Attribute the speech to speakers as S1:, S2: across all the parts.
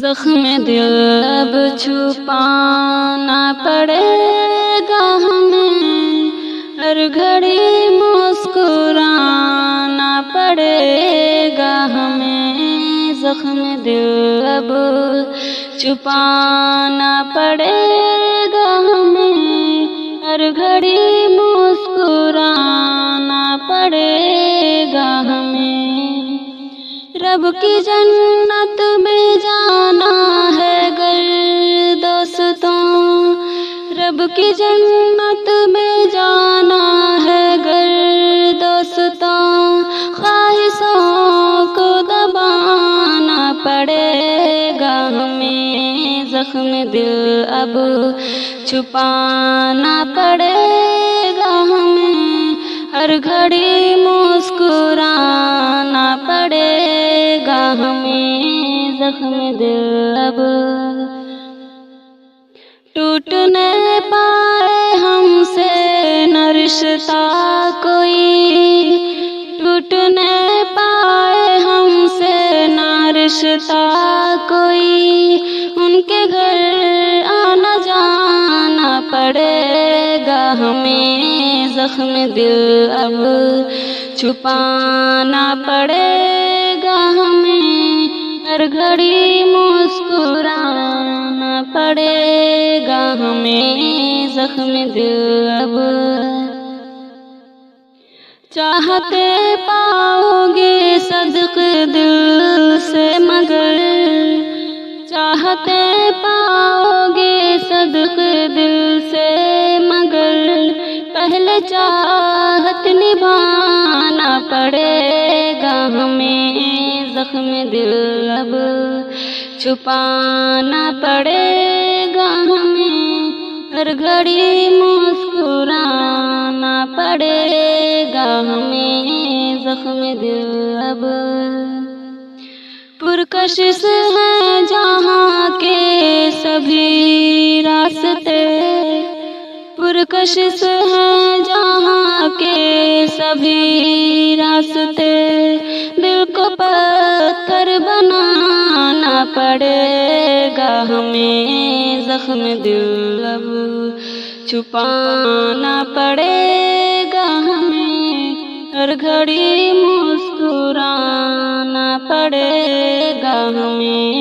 S1: زخم دل اب چھپانا پڑے گا ہمیں، ہر گھڑی مسکرانا پڑے گا ہمیں۔ زخم دل اب چھپانا پڑے گا ہمیں، ہر گھڑی مسکرانا پڑے گا ہمیں۔ رب کی جنت میں جانا ہے گر دوستوں، رب کی جنت میں جانا ہے گر دوستوں، خواہشوں کو دبانا پڑے گا ہمیں۔ زخم دل اب چھپانا پڑے گا ہمیں، ہر گھڑی مسکرانا پڑے گا ہمیں۔ زخم دل اب ٹوٹنے پائے ہم سے نہ رشتہ کوئی، ٹوٹنے پائے ہم سے نہ رشتہ کوئی، ان کے گھر آنا جانا پڑے گا ہمیں۔ زخم دل اب چھپانا پڑے گا ہمیں، ہر گھڑی مسکرانا پڑے گا ہمیں۔ زخم دل اب چاہتے پاؤ گے صدق دل سے مگر، چاہتے پاؤ گے صدق دل سے مگر، پہلے چاہت نبھانا پڑے گا ہمیں۔ زخم دل اب چھپانا پڑے گا ہمیں، ہر گھڑی مسکرانا پڑے گا ہمیں۔ زخم دل اب پرکشش ہیں جہاں کے سبھی راستے، پرکشش ہیں جہاں کے سبھی راستے، دل کو پتھر بنانا پڑے گا ہمیں۔ زخم دل اب چھپانا پڑے گا ہمیں، ہر گھڑی مسکرانا پڑے گا ہمیں۔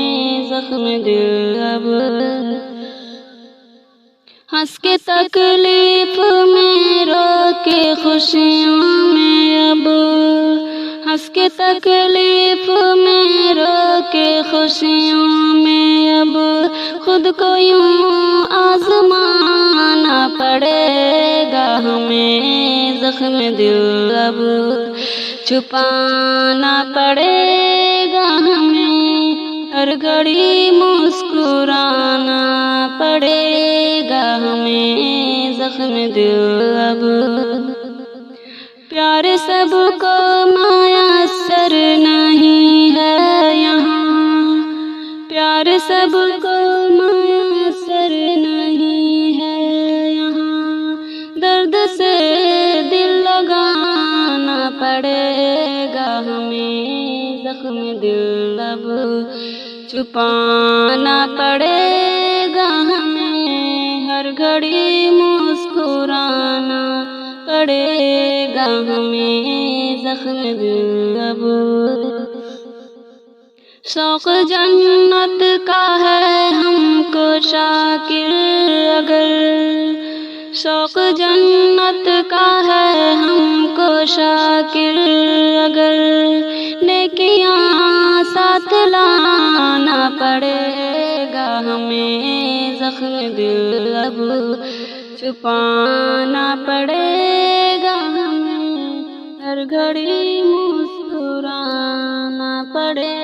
S1: زخم دل اب ہنس کے تکلیف میں، رو کے خوشیوں میں اب، ہنس کے تکلیف میں، رو کے خوشیوں میں اب، خود کو یوں آزمانا پڑے گا ہمیں۔ زخم دل اب چھپانا پڑے گا ہمیں، ہر گھڑی مسکرانا پڑے گا ہمیں۔ زخم دل اب پیار سب کو میسر نہیں ہے یہاں، پیار سب کو میسر نہیں ہے یہاں، درد سے دل لگانا پڑے گا ہمیں۔ زخم دل اب چھپانا پڑے گا ہمیں، ہر گھڑی مسکرانا پڑے گا ہمیں۔ زخم دل اب شوق جنت کا ہے ہم کو شاکر اگر، شوق جنت کا ہے ہم کو شاکر اگر، نیکیاں ساتھ لانا پڑے گا ہمیں۔ زخم دل اب چھپانا پڑے گا ہمیں، ہر گھڑی مسکرانا پڑے